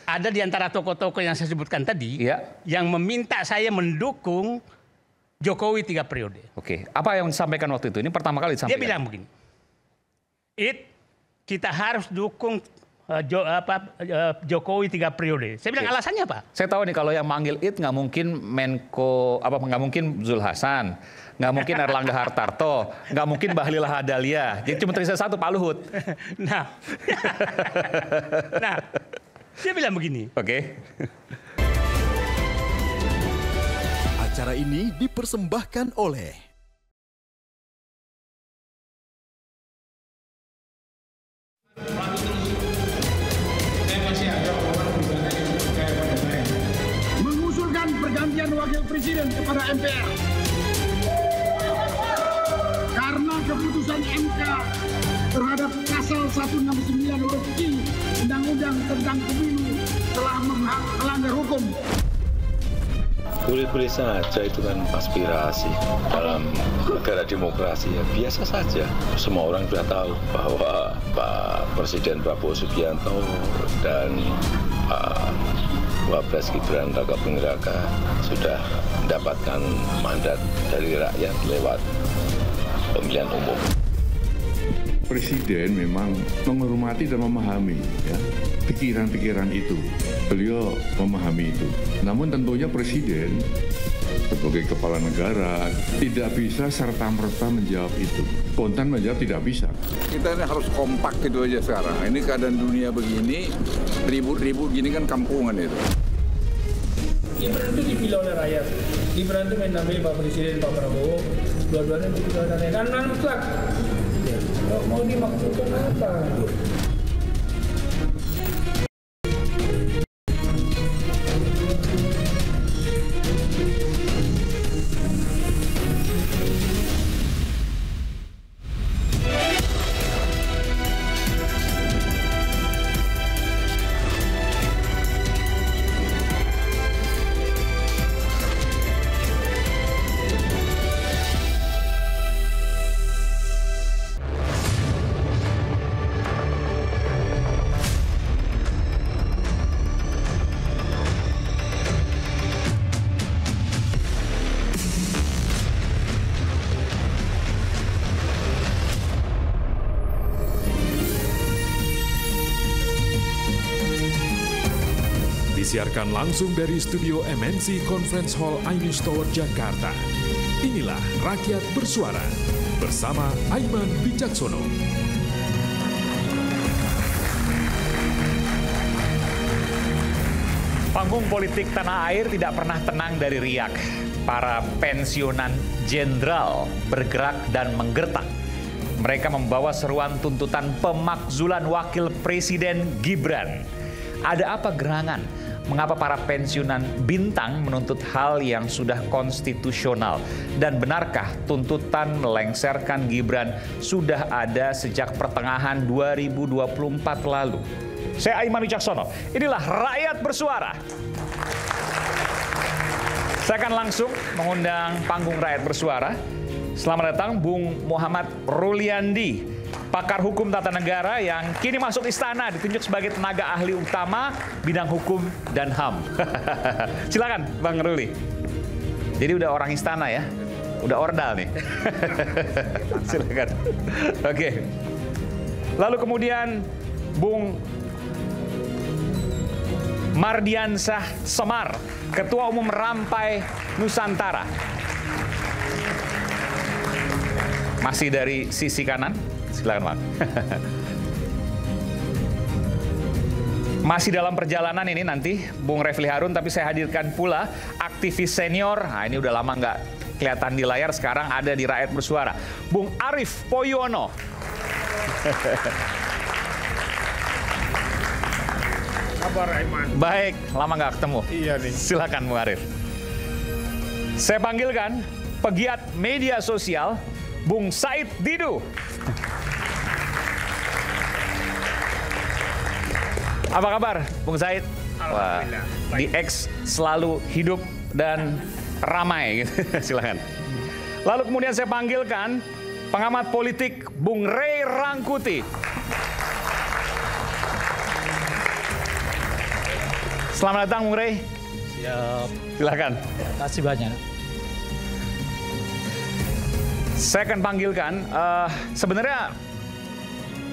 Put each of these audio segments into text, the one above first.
Ada di antara tokoh-tokoh yang saya sebutkan tadi yang meminta saya mendukung Jokowi 3 periode. Oke, apa yang disampaikan waktu itu? Ini pertama kali disampaikan. Dia bilang begini, kita harus dukung Jokowi 3 periode. Saya bilang alasannya apa? Saya tahu nih kalau yang manggil nggak mungkin Menko, nggak mungkin Zul Hasan, nggak mungkin Erlangga Hartarto, nggak mungkin Bahlil Lahadalia. Jadi cuma tersisa satu, Pak Luhut. Nah, dia bilang begini. Oke. Acara ini dipersembahkan oleh mengusulkan pergantian wakil presiden kepada MPR karena keputusan MK terhadap pasal 169 huruf I Undang-Undang tentang Pemilu telah melanggar hukum. Boleh-boleh saja, itu kan aspirasi dalam negara demokrasi, ya biasa saja. Semua orang sudah tahu bahwa Pak Presiden Prabowo Subianto dan Pak Wapres Gibran Rakabuming Raka sudah mendapatkan mandat dari rakyat lewat pemilihan umum. Presiden memang menghormati dan memahami pikiran-pikiran itu. Beliau memahami itu. Namun tentunya Presiden sebagai kepala negara tidak bisa serta-merta menjawab itu. Spontan menjawab tidak bisa. Kita ini harus kompak gitu aja sekarang. Ini keadaan dunia begini, ribut-ribut gini kan kampungan itu. Gibran itu dipilih oleh rakyat. Gibran itu menamai Pak Presiden, Pak Prabowo. Dua-duanya dipilih oleh rakyat. Dan mutlak. Mau dimaksudkan apa? Disiarkan langsung dari studio MNC Conference Hall iNews Tower Jakarta. Inilah Rakyat Bersuara bersama Aiman Wicaksono. Panggung politik tanah air tidak pernah tenang dari riak. Para pensiunan jenderal bergerak dan menggertak. Mereka membawa seruan tuntutan pemakzulan wakil presiden Gibran. Ada apa gerangan? Mengapa para pensiunan bintang menuntut hal yang sudah konstitusional? Dan benarkah tuntutan melengsarkan Gibran sudah ada sejak pertengahan 2024 lalu? Saya Aiman Wicaksono, inilah Rakyat Bersuara. Saya akan langsung mengundang panggung Rakyat Bersuara. Selamat datang Bung Muhammad Ruliandi, pakar hukum tata negara yang kini masuk istana, ditunjuk sebagai tenaga ahli utama bidang hukum dan HAM. Silakan Bang Ruli. Jadi udah orang istana ya? Udah ordal nih. Silakan. Oke. Lalu kemudian Bung Mardiansah Semar, Ketua Umum Rampai Nusantara. Masih dari sisi kanan. Silakan, Pak. Masih dalam perjalanan ini nanti Bung Refli Harun, tapi saya hadirkan pula aktivis senior. Nah, ini udah lama nggak kelihatan di layar, sekarang ada di Rakyat Bersuara. Bung Arief Poyono. Kabar Aiman. Baik, lama nggak ketemu. Iya nih. Silakan Bung Arief. Saya panggilkan pegiat media sosial Bung Said Didu. Apa kabar, Bung Said? Wah, di X selalu hidup dan ramai. Gitu. Silakan. Lalu kemudian saya panggilkan pengamat politik Bung Ray Rangkuti. Selamat datang, Bung Rey. Siap. Silakan. Terima kasih banyak. Saya akan panggilkan, sebenarnya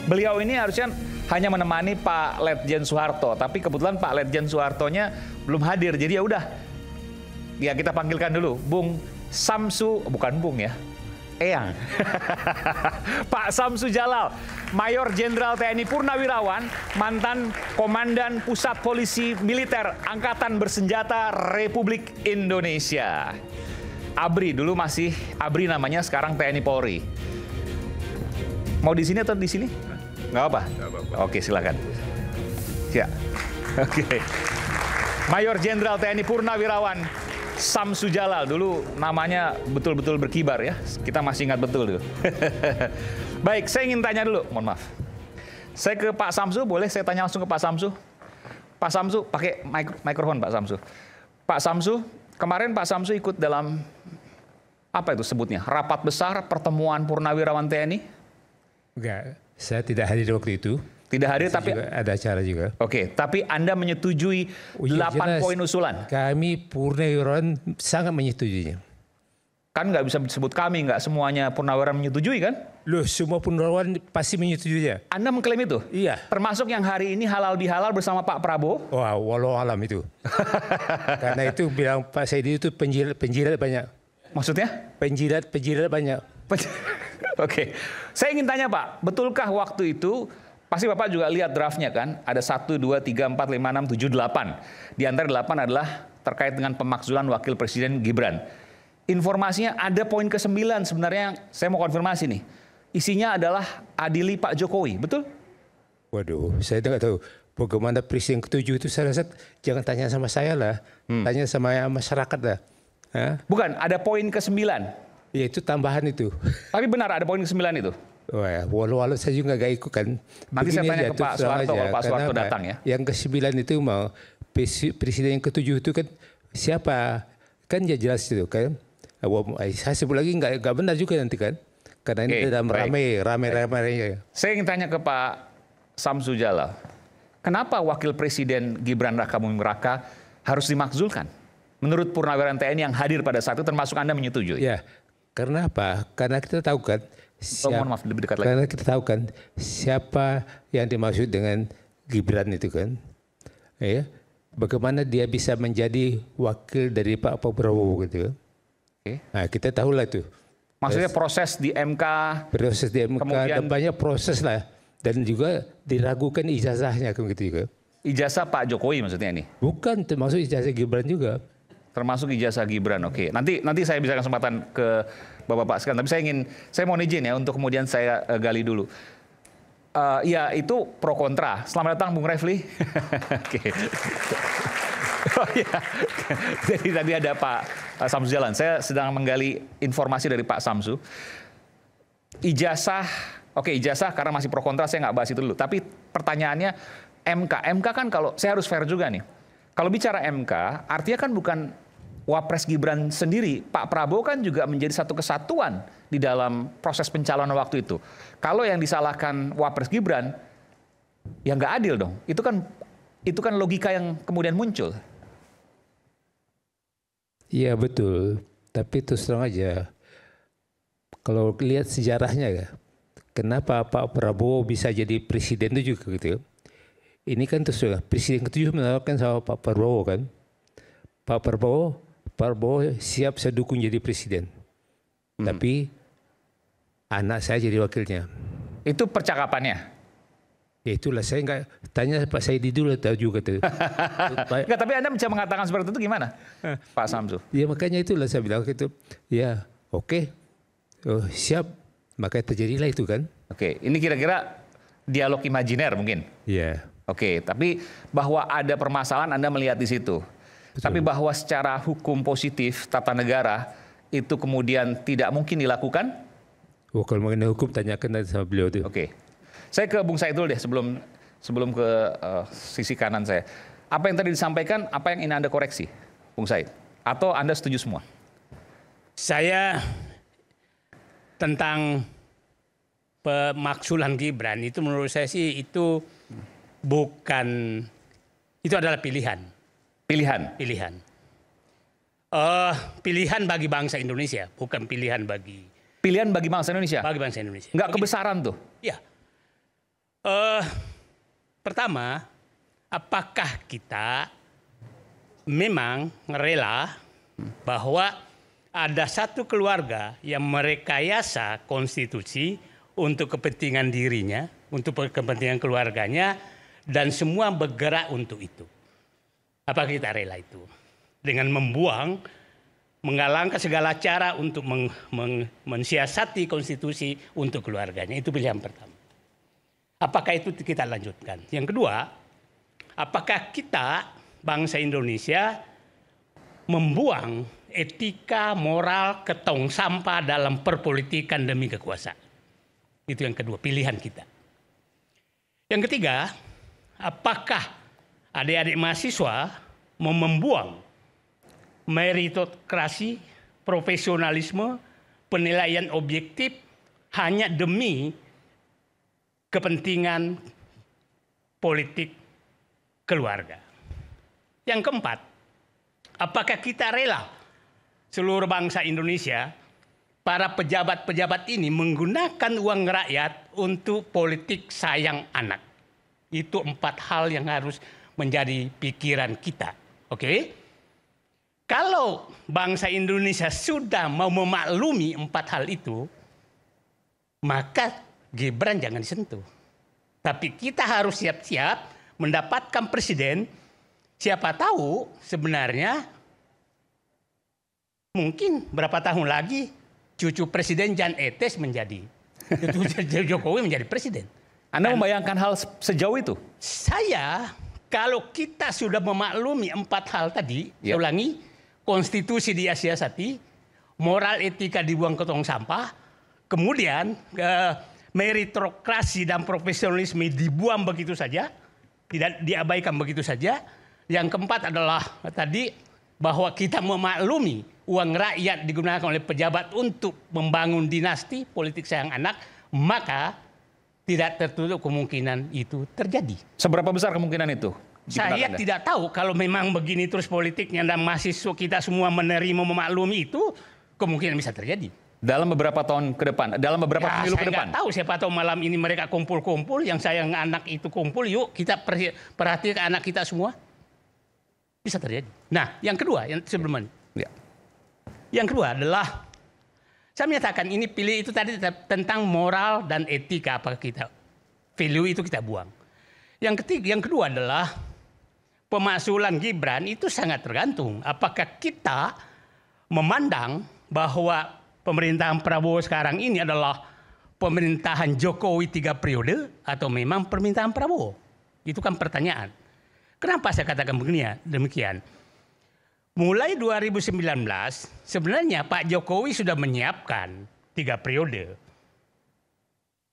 beliau ini harusnya hanya menemani Pak Letjen Soeharto, tapi kebetulan Pak Letjen Soehartonya belum hadir, jadi ya udah. Ya kita panggilkan dulu, Bung Samsu, bukan Bung ya, Eyang. Pak Samsu Jalal, Mayor Jenderal TNI Purnawirawan, mantan Komandan Pusat Polisi Militer Angkatan Bersenjata Republik Indonesia. ABRI, dulu masih ABRI namanya, sekarang TNI Polri. Mau di sini atau di sini? Nggak apa? Oke, silakan. Ya. Oke. Mayor Jenderal TNI Purnawirawan Samsu Jalal, dulu namanya betul-betul berkibar ya. Kita masih ingat betul tuh. Baik, saya ingin tanya dulu, mohon maaf. Saya ke Pak Samsu, boleh saya tanya langsung ke Pak Samsu? Pak Samsu, pakai mikrofon Pak Samsu. Pak Samsu, kemarin Pak Samsu ikut dalam, apa itu sebutnya, rapat besar pertemuan Purnawirawan TNI? Enggak, saya tidak hadir waktu itu. Tidak hadir, tapi ada acara juga. Oke, tapi Anda menyetujui 8 poin usulan? Kami Purnawirawan sangat menyetujuinya. Kan nggak bisa disebut kami, nggak semuanya Purnawirawan menyetujui kan? Loh, semua Purnawirawan pasti menyetujuinya. Anda mengklaim itu? Iya. Termasuk yang hari ini halal bihalal bersama Pak Prabowo? Wah, walau alam itu. Karena itu bilang Pak Saidi itu penjilat banyak. Maksudnya? Penjilat banyak. Oke, saya ingin tanya Pak, betulkah waktu itu, pasti Bapak juga lihat draftnya kan, ada 1, 2, 3, 4, 5, 6, 7, 8. Di antara 8 adalah terkait dengan pemakzulan Wakil Presiden Gibran. Informasinya ada poin ke-9 sebenarnya, saya mau konfirmasi nih. Isinya adalah adili Pak Jokowi, betul? Waduh, saya tidak tahu. Bagaimana Presiden ke-7 itu, saya rasa jangan tanya sama saya lah. Tanya sama masyarakat lah. Hah? Bukan, ada poin ke-9. Ya itu tambahan itu. Tapi benar ada poin ke-9 itu? Wah, walau saya juga gak ikut kan. Nanti saya tanya ke Pak Soeharto kalau Pak Soeharto datang ya. Yang ke-9 itu mau Presiden yang ke-7 itu kan siapa? Kan ya jelas itu kan. Saya sebut lagi nggak benar juga nanti kan. Karena ini dalam rame. Saya ingin tanya ke Pak Samsu Jalal. Kenapa Wakil Presiden Gibran Raka Buming Raka harus dimakzulkan? Menurut Purnawirawan TNI yang hadir pada saat itu, termasuk Anda menyetujui? Ya, karena apa? Karena kita tahu kan. Mohon maaf, lebih dekat lagi. Karena kita tahu kan siapa yang dimaksud dengan Gibran itu kan. Ya, bagaimana dia bisa menjadi wakil dari Pak Prabowo gitu. Okay. Nah, kita tahu lah itu. Maksudnya proses di MK. Proses di MK, kemudian banyak proses lah. Dan juga diragukan ijazahnya kan gitu juga. Ijazah Pak Jokowi maksudnya ini? Bukan, termasuk ijazah Gibran juga. Termasuk ijazah Gibran, oke. Nanti saya bisa kesempatan ke Bapak-Bapak sekalian. Tapi saya mau izin ya untuk kemudian saya gali dulu. Ya itu pro kontra. Selamat datang Bung Refli. Oke. Oh ya. Jadi tadi ada Pak Samsu Jalan. Saya sedang menggali informasi dari Pak Samsu. Ijazah, oke ijazah karena masih pro kontra saya nggak bahas itu dulu. Tapi pertanyaannya MK kan kalau saya harus fair juga nih. Kalau bicara MK, artinya kan bukan Wapres Gibran sendiri, Pak Prabowo kan juga menjadi satu kesatuan di dalam proses pencalonan waktu itu. Kalau yang disalahkan Wapres Gibran, ya nggak adil dong. Itu kan logika yang kemudian muncul. Iya betul, tapi terus terang aja, kalau lihat sejarahnya ya, kenapa Pak Prabowo bisa jadi presiden itu juga gitu. Ini kan terus presiden ke-7 menawarkan sama Pak Prabowo kan. Pak Prabowo siap saya dukung jadi presiden. Tapi anak saya jadi wakilnya. Itu percakapannya? Ya itulah, saya nggak tanya Pak Saidi dulu tahu juga tuh. Nggak, tapi Anda bisa mengatakan seperti itu gimana, Pak Samsu? Ya makanya itulah saya bilang gitu. Ya oke. Oh, siap. Makanya terjadilah itu kan. Oke, ini kira-kira dialog imajiner mungkin? Iya. Oke, tapi bahwa ada permasalahan Anda melihat di situ. Betul. Tapi bahwa secara hukum positif tata negara itu kemudian tidak mungkin dilakukan? Oh, kalau mengenai hukum tanyakan sama beliau tuh. Oke. Saya ke Bung Said dulu deh sebelum ke sisi kanan saya. Apa yang tadi disampaikan, apa yang ingin Anda koreksi, Bung Said? Atau Anda setuju semua? Saya tentang pemakzulan Gibran itu menurut saya sih itu bukan, itu adalah pilihan. Pilihan. Pilihan bagi bangsa Indonesia, bukan pilihan bagi. Pilihan bagi bangsa Indonesia. Bagi bangsa Indonesia. Nggak kebesaran tuh. Ya. Pertama, apakah kita memang rela bahwa ada satu keluarga yang merekayasa konstitusi untuk kepentingan dirinya, untuk kepentingan keluarganya, dan semua bergerak untuk itu. Apakah kita rela itu? Dengan menggalangkan segala cara untuk mensiasati konstitusi untuk keluarganya. Itu pilihan pertama. Apakah itu kita lanjutkan? Yang kedua, apakah kita, bangsa Indonesia, membuang etika, moral, ke tong sampah dalam perpolitikan demi kekuasaan? Itu yang kedua, pilihan kita. Yang ketiga, apakah adik-adik mahasiswa mau membuang meritokrasi, profesionalisme, penilaian objektif hanya demi kepentingan politik keluarga? Yang keempat, apakah kita rela seluruh bangsa Indonesia, para pejabat-pejabat ini menggunakan uang rakyat untuk politik sayang anak? Itu 4 hal yang harus menjadi pikiran kita. Oke? Kalau bangsa Indonesia sudah mau memaklumi 4 hal itu, maka Gibran jangan disentuh. Tapi kita harus siap-siap mendapatkan presiden. Siapa tahu sebenarnya mungkin berapa tahun lagi cucu presiden Jan Etes menjadi, Jokowi menjadi presiden. Anda membayangkan hal sejauh itu? Saya, kalau kita sudah memaklumi 4 hal tadi, saya ulangi, konstitusi disiasati, moral etika dibuang ke tong sampah, kemudian meritokrasi dan profesionalisme dibuang begitu saja, tidak diabaikan begitu saja. Yang keempat adalah tadi bahwa kita memaklumi uang rakyat digunakan oleh pejabat untuk membangun dinasti politik sayang anak, maka tidak tertutup kemungkinan itu terjadi. Seberapa besar kemungkinan itu? Saya tidak tahu kalau memang begini terus politiknya dan mahasiswa kita semua menerima memaklumi itu, kemungkinan bisa terjadi. Dalam beberapa tahun ke depan, dalam beberapa pemilu ke depan. Saya nggak tahu, siapa tahu malam ini mereka kumpul-kumpul, yang sayang anak itu kumpul, yuk kita perhatikan anak kita semua. Bisa terjadi. Nah, yang kedua, yang sebelumnya. Ya. Yang kedua adalah, saya menyatakan ini pilih itu tadi tentang moral dan etika, apakah kita value itu kita buang. Yang ketiga, yang kedua adalah pemakzulan Gibran itu sangat tergantung. Apakah kita memandang bahwa pemerintahan Prabowo sekarang ini adalah pemerintahan Jokowi 3 periode atau memang pemerintahan Prabowo? Itu kan pertanyaan. Kenapa saya katakan demikian? Mulai 2019 sebenarnya Pak Jokowi sudah menyiapkan 3 periode.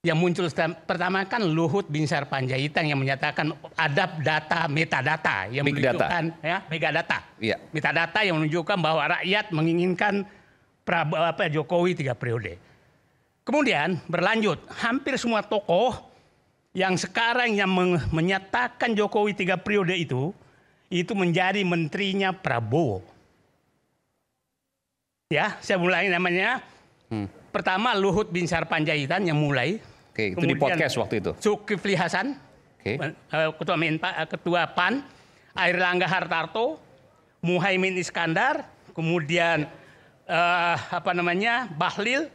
Yang muncul pertama kan Luhut Binsar Panjaitan yang menyatakan ada data metadata yang menunjukkan megadata. Ya. Metadata yang menunjukkan bahwa rakyat menginginkan Jokowi 3 periode. Kemudian berlanjut, hampir semua tokoh yang sekarang yang menyatakan Jokowi 3 periode itu menjadi menterinya Prabowo. Ya, saya mulai namanya. Pertama Luhut Binsar Panjaitan yang mulai. Oke, itu di podcast waktu itu. Zulkifli Hasan, Ketua PAN, Airlangga Hartarto, Muhaimin Iskandar, kemudian Bahlil,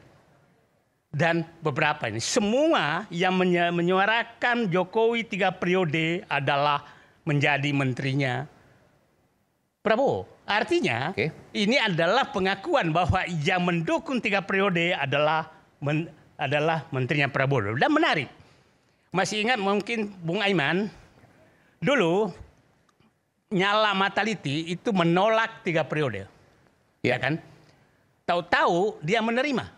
dan beberapa ini. Semua yang menyuarakan Jokowi 3 periode adalah menjadi menterinya Prabowo. Artinya ini adalah pengakuan bahwa yang mendukung 3 periode adalah menterinya Prabowo. Dan menarik, masih ingat mungkin Bung Aiman, dulu Nyala Mataliti itu menolak 3 periode. Ya kan? Tahu-tahu dia menerima.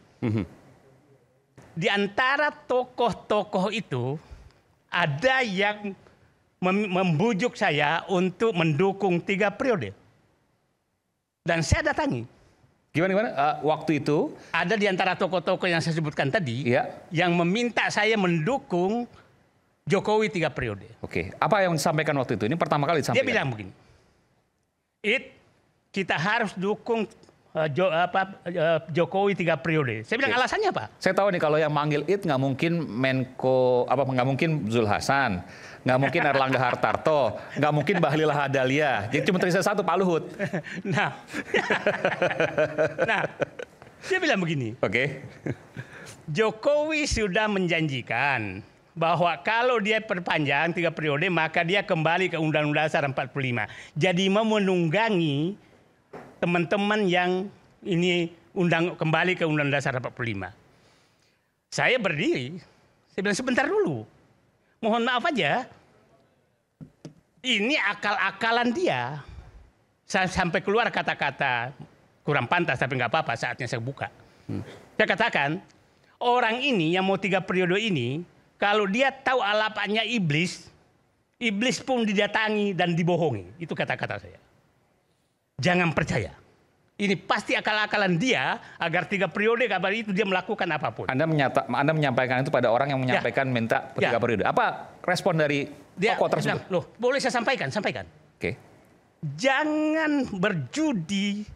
Di antara tokoh-tokoh itu ada yang membujuk saya untuk mendukung 3 periode. Dan saya datangi. Gimana? Waktu itu? Ada di antara tokoh-tokoh yang saya sebutkan tadi, yang meminta saya mendukung Jokowi 3 periode. Oke, apa yang disampaikan waktu itu? Ini pertama kali disampaikan. Dia bilang begini, kita harus dukung Jokowi 3 periode. Saya bilang alasannya apa? Saya tahu nih kalau yang manggil nggak mungkin Menko nggak mungkin Zul Hasan, nggak mungkin Erlangga Hartarto, nggak mungkin Bahlil Lahadalia. Jadi cuma tersisa satu Pak Luhut. Nah, dia bilang begini. Oke. Jokowi sudah menjanjikan bahwa kalau dia perpanjang 3 periode maka dia kembali ke Undang-Undang Dasar 45. Jadi mau menunggangi teman-teman yang ini kembali ke Undang-Undang Dasar 45. Saya berdiri, saya bilang sebentar dulu. Mohon maaf aja, ini akal-akalan dia. Saya sampai keluar kata-kata kurang pantas tapi nggak apa-apa, saatnya saya buka. Saya katakan, orang ini yang mau 3 periode ini, kalau dia tahu alapannya iblis pun didatangi dan dibohongi. Itu kata-kata saya. Jangan percaya. Ini pasti akal-akalan dia agar 3 periode kabar itu dia melakukan apapun. Anda menyampaikan itu pada orang yang menyampaikan minta 3 periode. Apa respon dari tokoh tersebut? Loh, boleh saya sampaikan. Oke. Jangan berjudi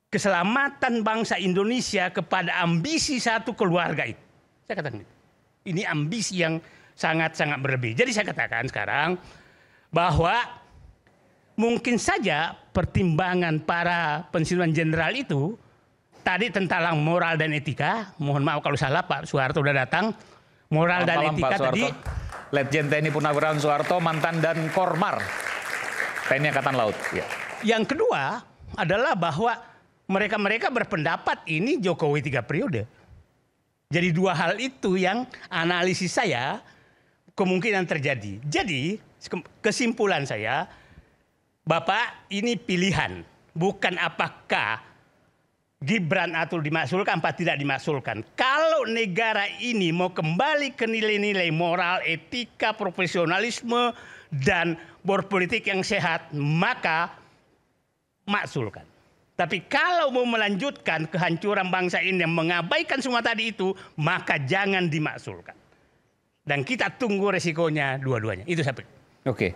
keselamatan bangsa Indonesia kepada ambisi satu keluarga itu. Saya katakan itu. Ini ambisi yang sangat-sangat berlebih. Jadi saya katakan sekarang bahwa mungkin saja pertimbangan para pensiunan jenderal itu tadi tentang moral dan etika. Mohon maaf kalau salah, Pak Soeharto sudah datang. Moral dan etika tadi. Letjen TNI Purnawirawan Soeharto, mantan dan Kormar TNI Angkatan Laut. Ya. Yang kedua adalah bahwa mereka berpendapat ini Jokowi 3 periode. Jadi 2 hal itu yang analisis saya kemungkinan terjadi. Jadi kesimpulan saya, Bapak, ini pilihan, bukan apakah Gibran atau dimaksulkan apa tidak dimaksulkan. Kalau negara ini mau kembali ke nilai-nilai moral, etika, profesionalisme, dan berpolitik yang sehat, maka maksulkan. Tapi kalau mau melanjutkan kehancuran bangsa ini yang mengabaikan semua tadi itu, maka jangan dimaksulkan. Dan kita tunggu resikonya dua-duanya. Itu sampai. Oke.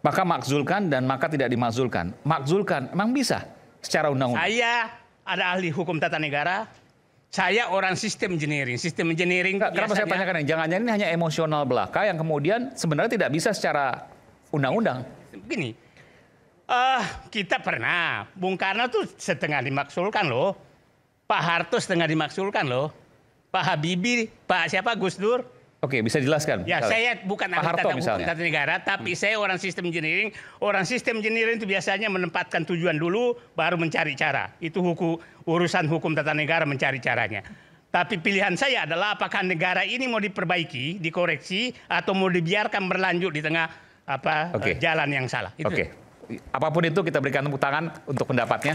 Maka makzulkan dan maka tidak dimakzulkan. Makzulkan, emang bisa secara undang-undang? Saya ada ahli hukum tata negara. Saya orang sistem engineering. Sistem engineering. Kenapa saya tanyakan ini? Jangan-jangan ini hanya emosional belaka yang kemudian sebenarnya tidak bisa secara undang-undang. Begini, kita pernah. Bung Karno tuh setengah dimaksulkan loh. Pak Harto setengah dimaksulkan loh. Pak Habibie, Pak siapa, Gus Dur. Oke, bisa dijelaskan. Ya, misalnya. saya bukan ahli hukum tata negara, tapi saya orang sistem engineering. Orang sistem engineering itu biasanya menempatkan tujuan dulu, baru mencari cara. Itu urusan hukum tata negara mencari caranya. Tapi pilihan saya adalah apakah negara ini mau diperbaiki, dikoreksi, atau mau dibiarkan berlanjut di tengah jalan yang salah. Oke. Apapun itu kita berikan tepuk tangan untuk pendapatnya.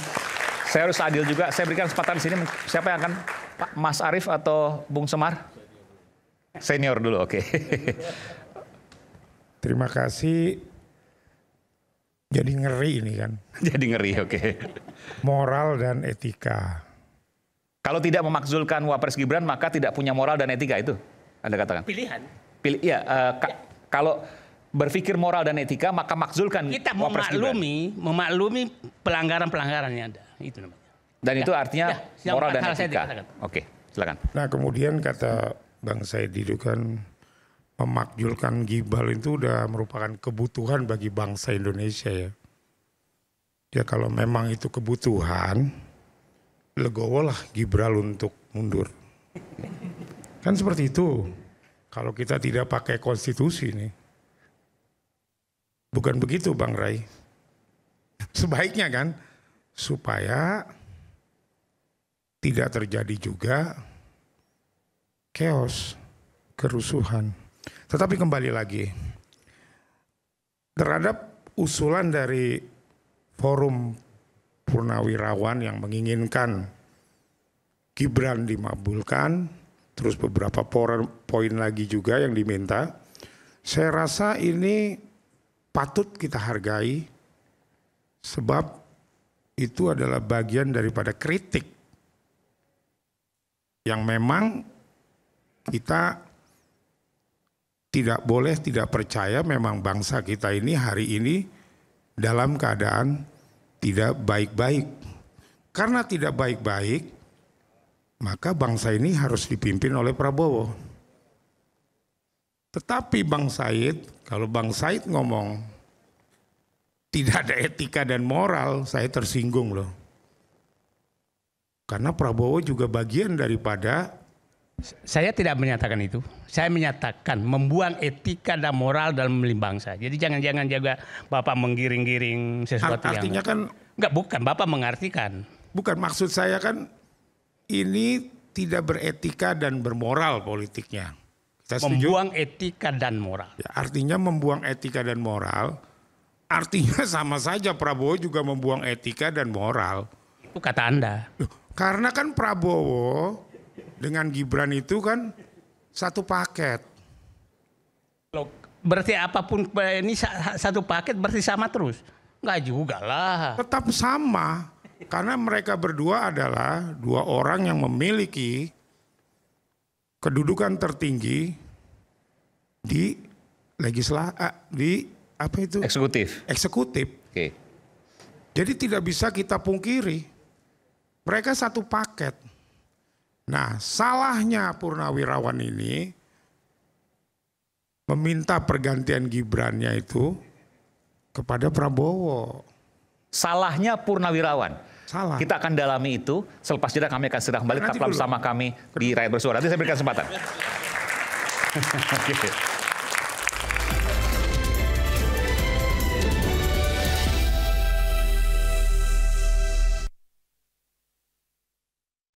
Saya harus adil juga. Saya berikan kesempatan di sini. Siapa yang akan? Pak Mas Arief atau Bung Semar? Senior dulu, oke. Terima kasih. Jadi ngeri ini kan. Jadi ngeri, oke. Moral dan etika. Kalau tidak memakzulkan Wapres Gibran, maka tidak punya moral dan etika, itu Anda katakan? Pilihan. Kalau berpikir moral dan etika, maka makzulkan kita Wapres Gibran. memaklumi pelanggaran-pelanggaran yang ada. Itu namanya. Dan itu artinya moral dan etika. Oke, silakan. Nah kemudian kata Bang Said itu kan memakzulkan Gibran itu udah merupakan kebutuhan bagi bangsa Indonesia ya. Ya kalau memang itu kebutuhan, legowo lah Gibran untuk mundur. Kan seperti itu. Kalau kita tidak pakai konstitusi nih. Bukan begitu Bang Rai. Sebaiknya kan supaya tidak terjadi juga chaos, kerusuhan. Tetapi kembali lagi, terhadap usulan dari Forum Purnawirawan yang menginginkan Gibran dimakbulkan, terus beberapa poin lagi juga yang diminta, saya rasa ini patut kita hargai, sebab itu adalah bagian daripada kritik yang memang kita tidak boleh tidak percaya memang bangsa kita ini hari ini dalam keadaan tidak baik-baik. Karena tidak baik-baik, maka bangsa ini harus dipimpin oleh Prabowo. Tetapi Bang Said, kalau Bang Said ngomong tidak ada etika dan moral, saya tersinggung loh. Karena Prabowo juga bagian daripada... Saya tidak menyatakan itu. Saya menyatakan membuang etika dan moral dalam memilih bangsa. Jadi jangan juga Bapak menggiring-giring sesuatu yang... Artinya kan... Enggak, bukan. Bapak mengartikan. Bukan, maksud saya kan ini tidak beretika dan bermoral politiknya. Kita setuju? Membuang etika dan moral. Ya, artinya membuang etika dan moral, artinya sama saja Prabowo juga membuang etika dan moral. Itu kata Anda. Karena kan Prabowo dengan Gibran itu kan satu paket. Berarti apapun ini satu paket berarti sama terus? Enggak juga lah. Tetap sama. Karena mereka berdua adalah dua orang yang memiliki kedudukan tertinggi di eksekutif. Oke. Jadi tidak bisa kita pungkiri. Mereka satu paket. Nah, salahnya Purnawirawan ini meminta pergantian Gibrannya itu kepada Prabowo. Salahnya Purnawirawan. Salah. Kita akan dalami itu. Selepas jeda kami akan segera kembali. Tetaplah bersama kami di Rakyat Bersuara. Nanti saya berikan kesempatan.